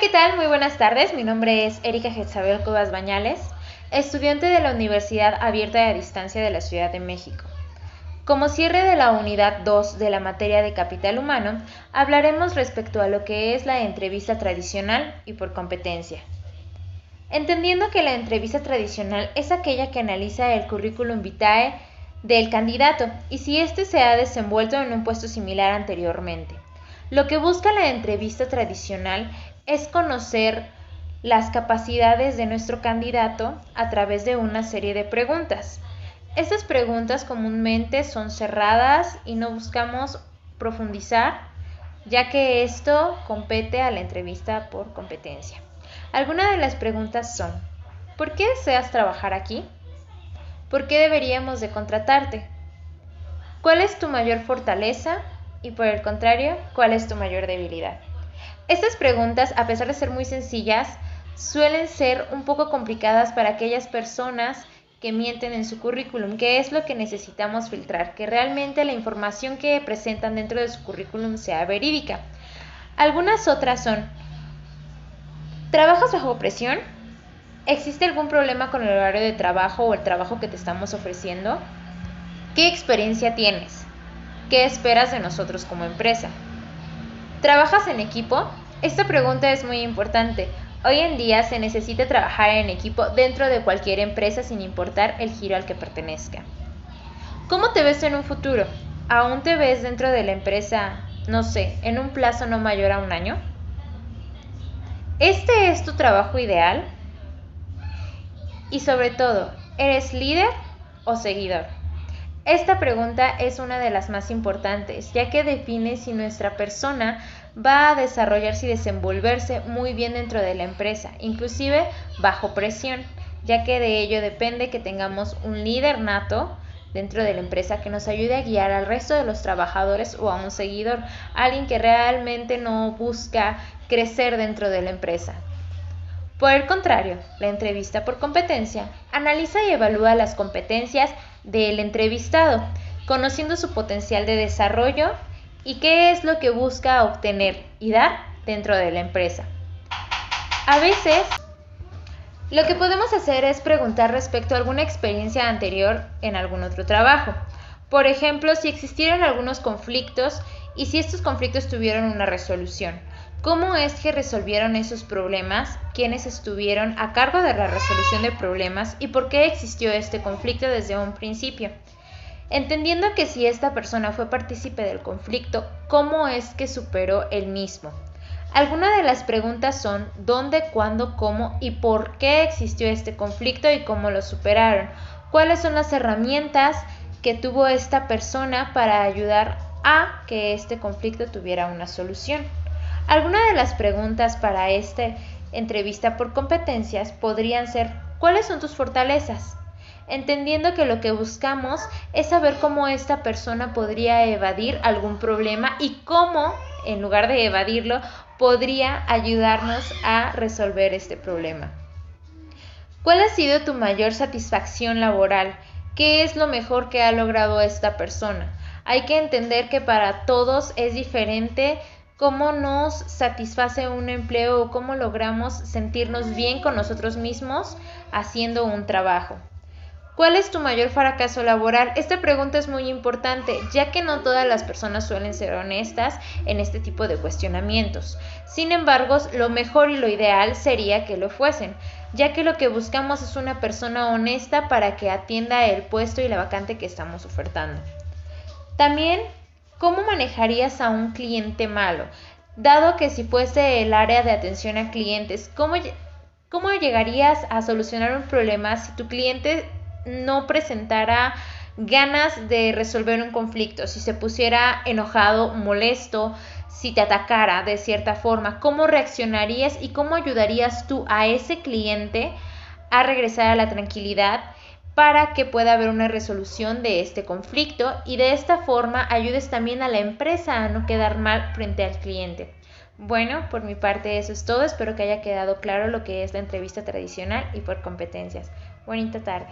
¿qué tal? Muy buenas tardes. Mi nombre es Erika Jezabel Cubas Bañales, estudiante de la Universidad Abierta y a Distancia de la Ciudad de México. Como cierre de la unidad 2 de la materia de capital humano, hablaremos respecto a lo que es la entrevista tradicional y por competencia. Entendiendo que la entrevista tradicional es aquella que analiza el currículum vitae del candidato y si éste se ha desenvuelto en un puesto similar anteriormente. Lo que busca la entrevista tradicional es conocer las capacidades de nuestro candidato a través de una serie de preguntas. Estas preguntas comúnmente son cerradas y no buscamos profundizar, ya que esto compete a la entrevista por competencia. Algunas de las preguntas son: ¿por qué deseas trabajar aquí? ¿Por qué deberíamos de contratarte? ¿Cuál es tu mayor fortaleza? Y por el contrario, ¿cuál es tu mayor debilidad? Estas preguntas, a pesar de ser muy sencillas, suelen ser un poco complicadas para aquellas personas que mienten en su currículum, que es lo que necesitamos filtrar, que realmente la información que presentan dentro de su currículum sea verídica. Algunas otras son: ¿trabajas bajo presión? ¿Existe algún problema con el horario de trabajo o el trabajo que te estamos ofreciendo? ¿Qué experiencia tienes? ¿Qué esperas de nosotros como empresa? ¿Trabajas en equipo? Esta pregunta es muy importante. Hoy en día se necesita trabajar en equipo dentro de cualquier empresa sin importar el giro al que pertenezca. ¿Cómo te ves en un futuro? ¿Aún te ves dentro de la empresa, no sé, en un plazo no mayor a un año? ¿Este es tu trabajo ideal? Y sobre todo, ¿eres líder o seguidor? Esta pregunta es una de las más importantes, ya que define si nuestra persona va a desarrollarse y desenvolverse muy bien dentro de la empresa, inclusive bajo presión, ya que de ello depende que tengamos un líder nato dentro de la empresa que nos ayude a guiar al resto de los trabajadores o a un seguidor, alguien que realmente no busca crecer dentro de la empresa. Por el contrario, la entrevista por competencia analiza y evalúa las competencias del entrevistado, conociendo su potencial de desarrollo y qué es lo que busca obtener y dar dentro de la empresa. A veces, lo que podemos hacer es preguntar respecto a alguna experiencia anterior en algún otro trabajo. Por ejemplo, si existieron algunos conflictos y si estos conflictos tuvieron una resolución. ¿Cómo es que resolvieron esos problemas? ¿Quiénes estuvieron a cargo de la resolución de problemas? ¿Y por qué existió este conflicto desde un principio? Entendiendo que si esta persona fue partícipe del conflicto, ¿cómo es que superó el mismo? Algunas de las preguntas son: ¿dónde, cuándo, cómo y por qué existió este conflicto y cómo lo superaron? ¿Cuáles son las herramientas que tuvo esta persona para ayudar a que este conflicto tuviera una solución? Algunas de las preguntas para esta entrevista por competencias podrían ser: ¿cuáles son tus fortalezas? Entendiendo que lo que buscamos es saber cómo esta persona podría evadir algún problema y cómo, en lugar de evadirlo, podría ayudarnos a resolver este problema. ¿Cuál ha sido tu mayor satisfacción laboral? ¿Qué es lo mejor que ha logrado esta persona? Hay que entender que para todos es diferente cómo nos satisface un empleo o cómo logramos sentirnos bien con nosotros mismos haciendo un trabajo. ¿Cuál es tu mayor fracaso laboral? Esta pregunta es muy importante, ya que no todas las personas suelen ser honestas en este tipo de cuestionamientos. Sin embargo, lo mejor y lo ideal sería que lo fuesen, ya que lo que buscamos es una persona honesta para que atienda el puesto y la vacante que estamos ofertando. También, ¿cómo manejarías a un cliente malo? Dado que si fuese el área de atención a clientes, ¿cómo llegarías a solucionar un problema si tu cliente no presentara ganas de resolver un conflicto, si se pusiera enojado, molesto, si te atacara de cierta forma? ¿Cómo reaccionarías y cómo ayudarías tú a ese cliente a regresar a la tranquilidad para que pueda haber una resolución de este conflicto y de esta forma ayudes también a la empresa a no quedar mal frente al cliente? Bueno, por mi parte eso es todo. Espero que haya quedado claro lo que es la entrevista tradicional y por competencias. Bonita tarde.